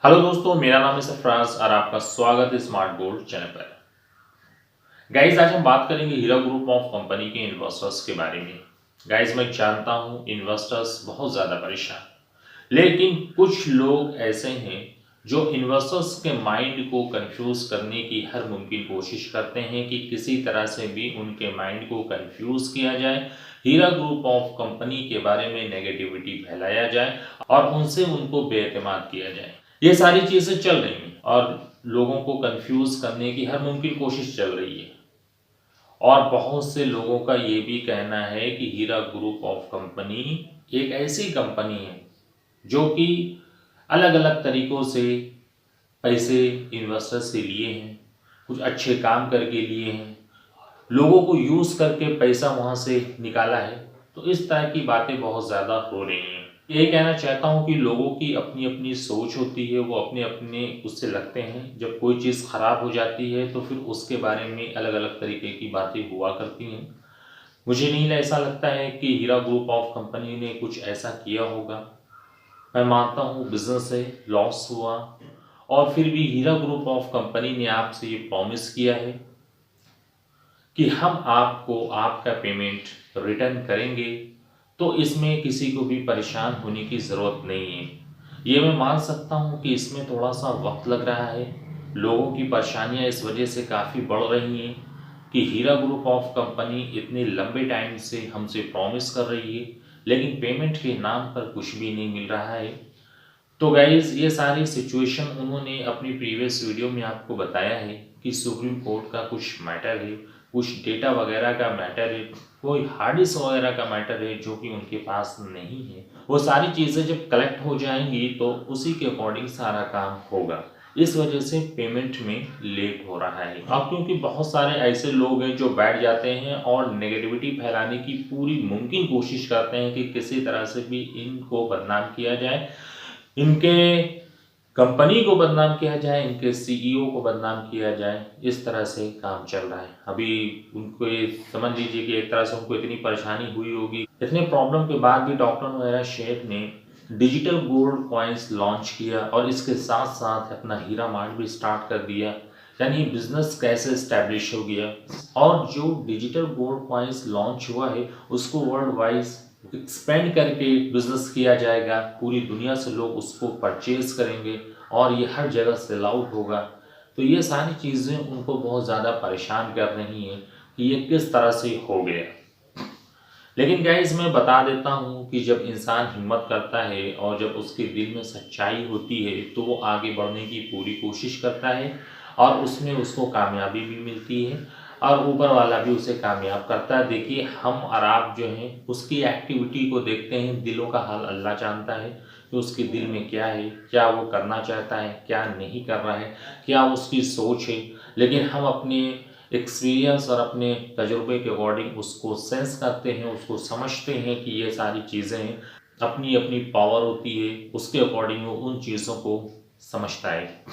Hello दोस्तों, मेरा नाम है सरफराज और आपका स्वागत है स्मार्ट गोल्ड चैनल पर। गाइस, आज हम बात करेंगे हीरा ग्रुप ऑफ कंपनी के इन्वेस्टर्स के बारे में। गाइस, मैं जानता हूं इन्वेस्टर्स बहुत ज़्यादा परेशान, लेकिन कुछ लोग ऐसे हैं जो इन्वेस्टर्स के माइंड को कंफ्यूज करने की हर मुमकिन कोशिश करते हैं कि किसी तरह से भी उनके माइंड को कंफ्यूज किया जाए, हीरा ग्रुप ऑफ कंपनी के बारे में नेगेटिविटी फैलाया जाए और उनसे उनको बेएतमाद किया जाए। ये सारी चीज़ें चल रही हैं और लोगों को कंफ्यूज करने की हर मुमकिन कोशिश चल रही है। और बहुत से लोगों का ये भी कहना है कि हीरा ग्रुप ऑफ कंपनी एक ऐसी कंपनी है जो कि अलग अलग तरीकों से पैसे इन्वेस्टर से लिए हैं, कुछ अच्छे काम करके लिए हैं, लोगों को यूज़ करके पैसा वहाँ से निकाला है। तो इस तरह की बातें बहुत ज़्यादा हो रही हैं। यही कहना चाहता हूँ कि लोगों की अपनी अपनी सोच होती है, वो अपने अपने उससे लगते हैं। जब कोई चीज़ ख़राब हो जाती है तो फिर उसके बारे में अलग अलग तरीके की बातें हुआ करती हैं। मुझे नहीं ऐसा लगता है कि हीरा ग्रुप ऑफ कंपनी ने कुछ ऐसा किया होगा। मैं मानता हूँ बिजनेस है, लॉस हुआ और फिर भी हीरा ग्रुप ऑफ कंपनी ने आपसे ये प्रॉमिस किया है कि हम आपको आपका पेमेंट रिटर्न करेंगे। तो इसमें किसी को भी परेशान होने की ज़रूरत नहीं है। ये मैं मान सकता हूँ कि इसमें थोड़ा सा वक्त लग रहा है। लोगों की परेशानियाँ इस वजह से काफ़ी बढ़ रही हैं कि हीरा ग्रुप ऑफ कंपनी इतने लंबे टाइम से हमसे प्रॉमिस कर रही है, लेकिन पेमेंट के नाम पर कुछ भी नहीं मिल रहा है। तो गाइज़, ये सारी सिचुएशन उन्होंने अपनी प्रीवियस वीडियो में आपको बताया है कि सुप्रीम कोर्ट का कुछ मैटर है, कुछ डेटा वगैरह का मैटर है, कोई हार्ड डिस्क वगैरह का मैटर है जो कि उनके पास नहीं है। वो सारी चीज़ें जब कलेक्ट हो जाएंगी तो उसी के अकॉर्डिंग सारा काम होगा। इस वजह से पेमेंट में लेट हो रहा है। अब क्योंकि बहुत सारे ऐसे लोग हैं जो बैठ जाते हैं और नेगेटिविटी फैलाने की पूरी मुमकिन कोशिश करते हैं कि किसी तरह से भी इनको बदनाम किया जाए, इनके कंपनी को बदनाम किया जाए, इनके सीईओ को बदनाम किया जाए। इस तरह से काम चल रहा है। अभी उनको ये समझ लीजिए कि एक तरह से उनको इतनी परेशानी हुई होगी, इतने प्रॉब्लम के बाद भी डॉक्टर नोएरा शेख ने डिजिटल गोल्ड कॉइन्स लॉन्च किया और इसके साथ साथ अपना हीरा मार्ट भी स्टार्ट कर दिया। यानी बिजनेस कैसे इस्टेब्लिश हो गया। और जो डिजिटल गोल्ड कॉइन्स लॉन्च हुआ है उसको वर्ल्ड वाइज एक्सपेंड करके बिजनेस किया जाएगा। पूरी दुनिया से लोग उसको परचेज करेंगे और ये हर जगह सेल आउट होगा। तो ये सारी चीज़ें उनको बहुत ज़्यादा परेशान कर रही हैं कि ये किस तरह से हो गया। लेकिन गाइस, मैं बता देता हूँ कि जब इंसान हिम्मत करता है और जब उसके दिल में सच्चाई होती है तो वो आगे बढ़ने की पूरी कोशिश करता है और उसमें उसको कामयाबी भी मिलती है और ऊपर वाला भी उसे कामयाब करता है। देखिए, हम और आप जो हैं उसकी एक्टिविटी को देखते हैं, दिलों का हाल अल्लाह जानता है कि उसके दिल में क्या है, क्या वो करना चाहता है, क्या नहीं कर रहा है, क्या उसकी सोच है। लेकिन हम अपने एक्सपीरियंस और अपने तजुर्बे के अकॉर्डिंग उसको सेंस करते हैं, उसको समझते हैं कि ये सारी चीज़ें हैं। अपनी अपनी पावर होती है, उसके अकॉर्डिंग वो उन चीज़ों को समझता है।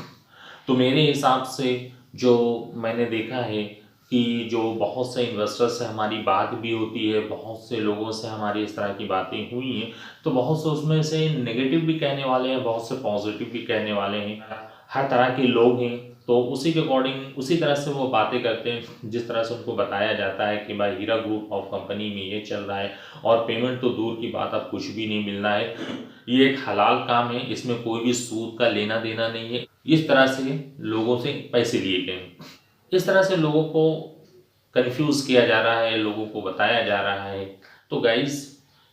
तो मेरे हिसाब से जो मैंने देखा है कि जो बहुत से इन्वेस्टर से हमारी बात भी होती है, बहुत से लोगों से हमारी इस तरह की बातें हुई हैं, तो बहुत से उसमें से नेगेटिव भी कहने वाले हैं, बहुत से पॉजिटिव भी कहने वाले हैं। हर तरह के लोग हैं, तो उसी के अकॉर्डिंग उसी तरह से वो बातें करते हैं जिस तरह से उनको बताया जाता है कि भाई हीरा ग्रुप ऑफ कंपनी में ये चल रहा है और पेमेंट तो दूर की बात, अब कुछ भी नहीं मिलना है। ये एक हलाल काम है, इसमें कोई भी सूद का लेना देना नहीं है। इस तरह से लोगों से पैसे लिए गए, इस तरह से लोगों को कंफ्यूज किया जा रहा है, लोगों को बताया जा रहा है। तो guys,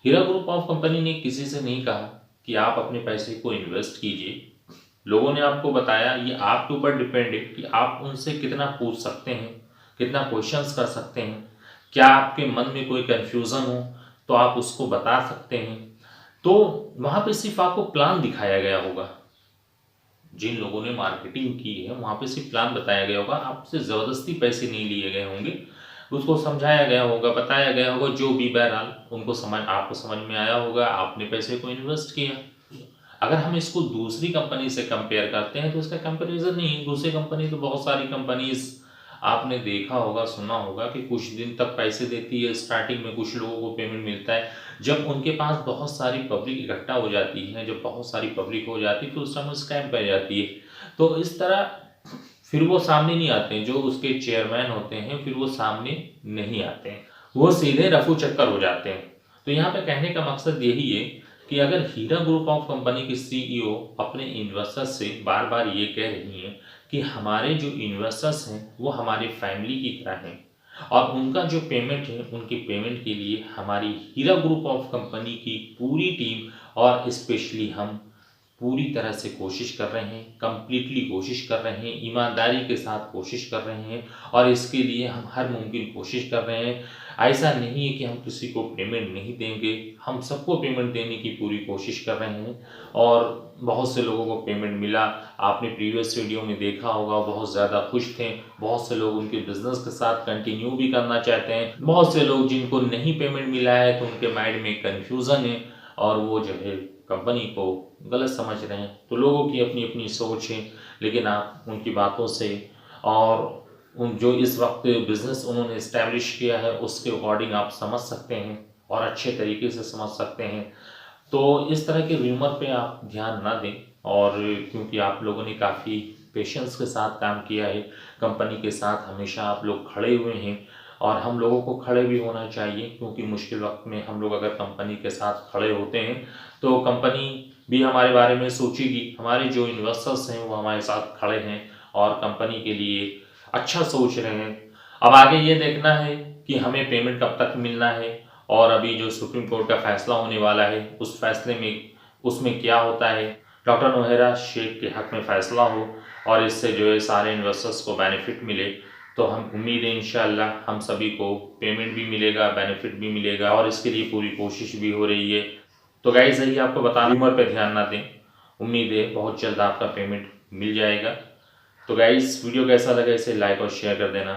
Heera group of company ने किसी से नहीं कहा कि आप अपने पैसे को इन्वेस्ट कीजिए। लोगों ने आपको बताया, ये आपके ऊपर डिपेंड है कि आप उनसे कितना पूछ सकते हैं, कितना क्वेश्चंस कर सकते हैं। क्या आपके मन में कोई कंफ्यूजन हो तो आप उसको बता सकते हैं। तो वहाँ पे सिर्फ आपको प्लान दिखाया गया होगा। जिन लोगों ने मार्केटिंग की है वहाँ पे सिर्फ प्लान बताया गया होगा, आपसे ज़बरदस्ती पैसे नहीं लिए गए होंगे। उसको समझाया गया होगा, बताया गया होगा, जो भी बहरहाल उनको आपको समझ में आया होगा, आपने पैसे को इन्वेस्ट किया। अगर हम इसको दूसरी कंपनी से कंपेयर करते हैं तो इसका कंपैरिजन नहीं है। दूसरी कंपनी तो बहुत सारी कंपनीज आपने देखा होगा, सुना होगा कि कुछ दिन तक पैसे देती है, स्टार्टिंग में कुछ लोगों को पेमेंट मिलता है। जब उनके पास बहुत सारी पब्लिक इकट्ठा हो जाती है, जब बहुत सारी पब्लिक हो जाती है तो उस समय स्कैम कर जाती है। तो इस तरह फिर वो सामने नहीं आते हैं, जो उसके चेयरमैन होते हैं फिर वो सामने नहीं आते हैं, वो सीधे रफू चक्कर हो जाते हैं। तो यहाँ पे कहने का मकसद यही है कि अगर हीरा ग्रुप ऑफ कंपनी की सीईओ अपने इन्वेस्टर्स से बार बार ये कह रही हैं कि हमारे जो इन्वेस्टर्स हैं वो हमारे फैमिली की तरह हैं और उनका जो पेमेंट है उनकी पेमेंट के लिए हमारी हीरा ग्रुप ऑफ कंपनी की पूरी टीम और स्पेशली हम पूरी तरह से कोशिश कर रहे हैं, कंप्लीटली कोशिश कर रहे हैं, ईमानदारी के साथ कोशिश कर रहे हैं और इसके लिए हम हर मुमकिन कोशिश कर रहे हैं। ऐसा नहीं है कि हम किसी को पेमेंट नहीं देंगे, हम सबको पेमेंट देने की पूरी कोशिश कर रहे हैं और बहुत से लोगों को पेमेंट मिला। आपने प्रीवियस वीडियो में देखा होगा, बहुत ज़्यादा खुश थे। बहुत से लोग उनके बिजनेस के साथ कंटिन्यू भी करना चाहते हैं। बहुत से लोग जिनको नहीं पेमेंट मिला है तो उनके माइंड में कन्फ्यूज़न है और वो जो है कंपनी को गलत समझ रहे हैं। तो लोगों की अपनी अपनी सोच है, लेकिन आप उनकी बातों से और उन जो इस वक्त बिज़नेस उन्होंने इस्टेब्लिश किया है उसके अकॉर्डिंग आप समझ सकते हैं और अच्छे तरीके से समझ सकते हैं। तो इस तरह के र्यूमर पे आप ध्यान ना दें और क्योंकि आप लोगों ने काफ़ी पेशेंस के साथ काम किया है, कंपनी के साथ हमेशा आप लोग खड़े हुए हैं और हम लोगों को खड़े भी होना चाहिए क्योंकि मुश्किल वक्त में हम लोग अगर कंपनी के साथ खड़े होते हैं तो कंपनी भी हमारे बारे में सोचेगी। हमारे जो इन्वेस्टर्स हैं वो हमारे साथ खड़े हैं और कंपनी के लिए अच्छा सोच रहे हैं। अब आगे ये देखना है कि हमें पेमेंट कब तक मिलना है और अभी जो सुप्रीम कोर्ट का फैसला होने वाला है उस फैसले में उसमें क्या होता है, डॉक्टर नौहेरा शेख के हक में फ़ैसला हो और इससे जो है सारे इन्वेस्टर्स को बेनिफिट मिले। तो हम उम्मीद है इंशाल्लाह हम सभी को पेमेंट भी मिलेगा, बेनिफिट भी मिलेगा और इसके लिए पूरी कोशिश भी हो रही है। तो गाइस यही आपको बता, र्यूमर पे ध्यान ना दें। उम्मीद है बहुत जल्द आपका पेमेंट मिल जाएगा। तो गाइस वीडियो कैसा लगा इसे लाइक और शेयर कर देना।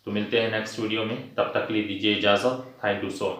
तो मिलते हैं नेक्स्ट वीडियो में, तब तक के लिए दीजिए इजाज़त। Thank you so much.